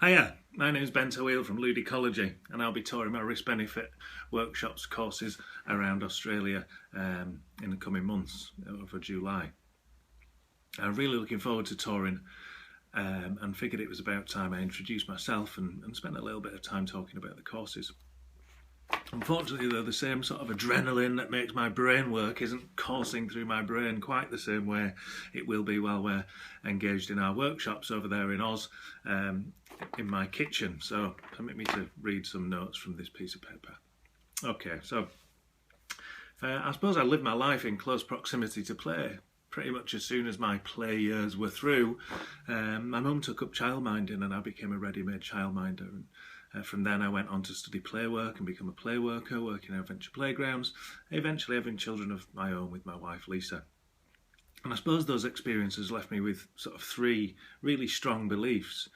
Hiya, my name's Ben Tawil from Ludicology, and I'll be touring my risk benefit workshops courses around Australia in the coming months over July. I'm really looking forward to touring and figured it was about time I introduced myself and spent a little bit of time talking about the courses. Unfortunately, though, the same sort of adrenaline that makes my brain work isn't coursing through my brain quite the same way it will be while we're engaged in our workshops over there in Oz, in my kitchen. So permit me to read some notes from this piece of paper. Okay, so I suppose I lived my life in close proximity to play. Pretty much as soon as my play years were through, my mum took up childminding and I became a ready-made childminder. And from then I went on to study play work and become a play worker, working at adventure playgrounds, eventually having children of my own with my wife Lisa. And I suppose those experiences left me with sort of three really strong beliefs.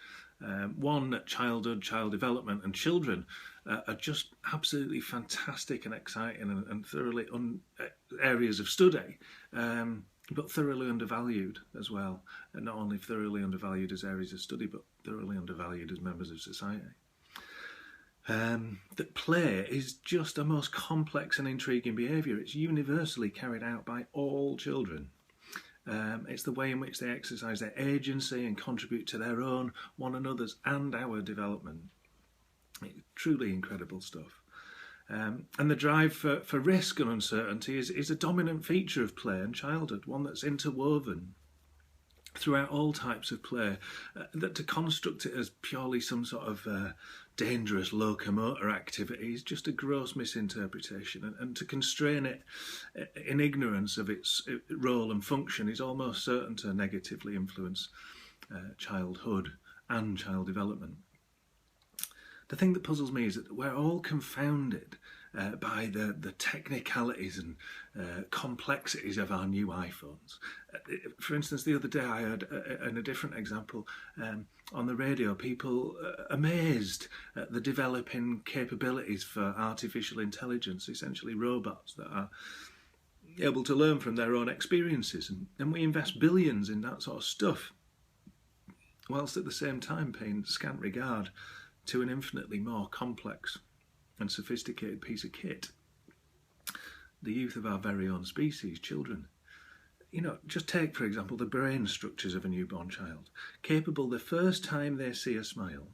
One, that childhood, child development and children are just absolutely fantastic and exciting and thoroughly areas of study, but thoroughly undervalued as well. And not only thoroughly undervalued as areas of study, but thoroughly undervalued as members of society. That play is just a most complex and intriguing behaviour. It's universally carried out by all children. It's the way in which they exercise their agency and contribute to their own, one another's and our development. It's truly incredible stuff. And the drive for risk and uncertainty is a dominant feature of play and childhood, one that's interwoven throughout all types of play, that to construct it as purely some sort of dangerous locomotor activity is just a gross misinterpretation, and to constrain it in ignorance of its role and function is almost certain to negatively influence childhood and child development. The thing that puzzles me is that we're all confounded by the technicalities and complexities of our new iPhones. For instance, the other day I heard, in a different example, on the radio, people amazed at the developing capabilities for artificial intelligence, essentially robots that are able to learn from their own experiences. And we invest billions in that sort of stuff, whilst at the same time paying scant regard to an infinitely more complex and sophisticated piece of kit: the youth of our very own species, children. You know, just take, for example, the brain structures of a newborn child, capable the first time they see a smile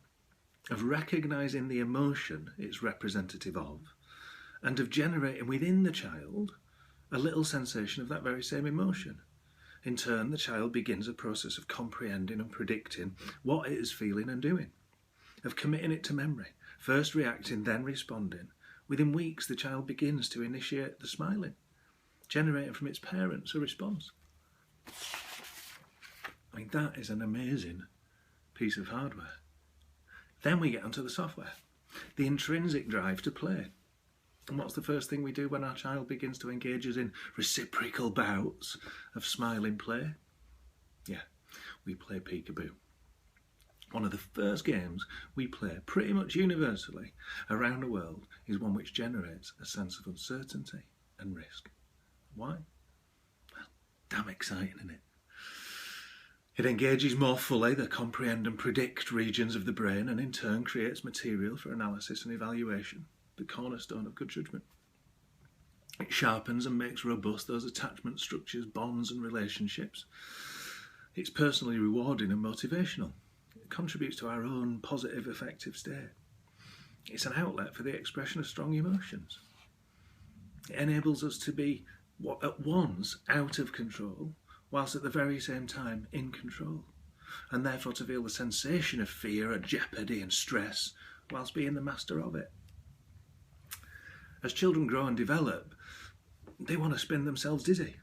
of recognising the emotion it's representative of, and of generating within the child a little sensation of that very same emotion. In turn, the child begins a process of comprehending and predicting what it is feeling and doing, of committing it to memory, first reacting, then responding. Within weeks, the child begins to initiate the smiling, generating from its parents a response. I mean, that is an amazing piece of hardware. Then we get onto the software, the intrinsic drive to play. And what's the first thing we do when our child begins to engage us in reciprocal bouts of smiling play? Yeah, we play peekaboo. One of the first games we play pretty much universally around the world is one which generates a sense of uncertainty and risk. Why? Well, damn exciting, isn't it? It engages more fully the comprehend and predict regions of the brain, and in turn creates material for analysis and evaluation, the cornerstone of good judgment. It sharpens and makes robust those attachment structures, bonds and relationships. It's personally rewarding and motivational. It contributes to our own positive, effective state. It's an outlet for the expression of strong emotions. It enables us to be at once out of control, whilst at the very same time in control, and therefore to feel the sensation of fear and jeopardy and stress, whilst being the master of it. As children grow and develop, they want to spin themselves dizzy,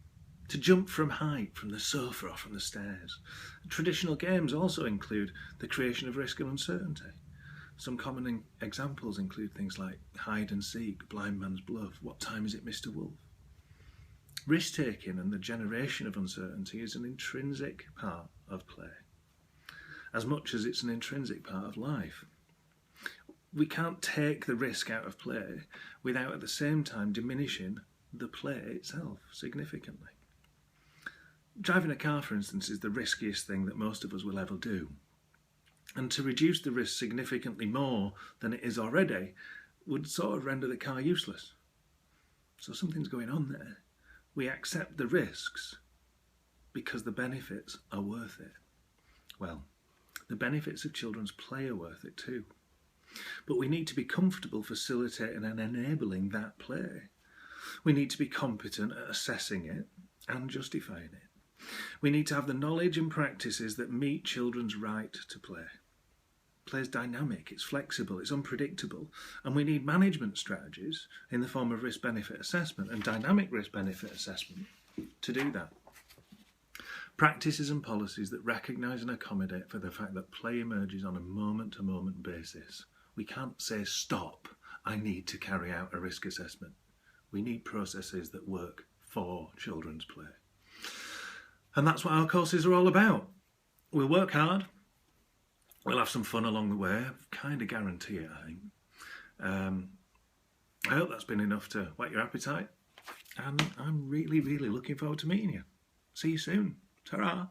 to jump from height, from the sofa or from the stairs. Traditional games also include the creation of risk and uncertainty. Some common examples include things like hide and seek, blind man's bluff, what time is it, Mr. Wolf? Risk-taking and the generation of uncertainty is an intrinsic part of play, as much as it's an intrinsic part of life. We can't take the risk out of play without at the same time diminishing the play itself significantly. Driving a car, for instance, is the riskiest thing that most of us will ever do. And to reduce the risk significantly more than it is already would sort of render the car useless. So something's going on there. We accept the risks because the benefits are worth it. Well, the benefits of children's play are worth it too. But we need to be comfortable facilitating and enabling that play. We need to be competent at assessing it and justifying it. We need to have the knowledge and practices that meet children's right to play. Play is dynamic, it's flexible, it's unpredictable, and we need management strategies in the form of risk-benefit assessment and dynamic risk-benefit assessment to do that. Practices and policies that recognise and accommodate for the fact that play emerges on a moment-to-moment basis. We can't say, stop, I need to carry out a risk assessment. We need processes that work for children's play. And that's what our courses are all about. We'll work hard. We'll have some fun along the way. I kind of guarantee it, I think. I hope that's been enough to whet your appetite. And I'm really, really looking forward to meeting you. See you soon. Ta-ra.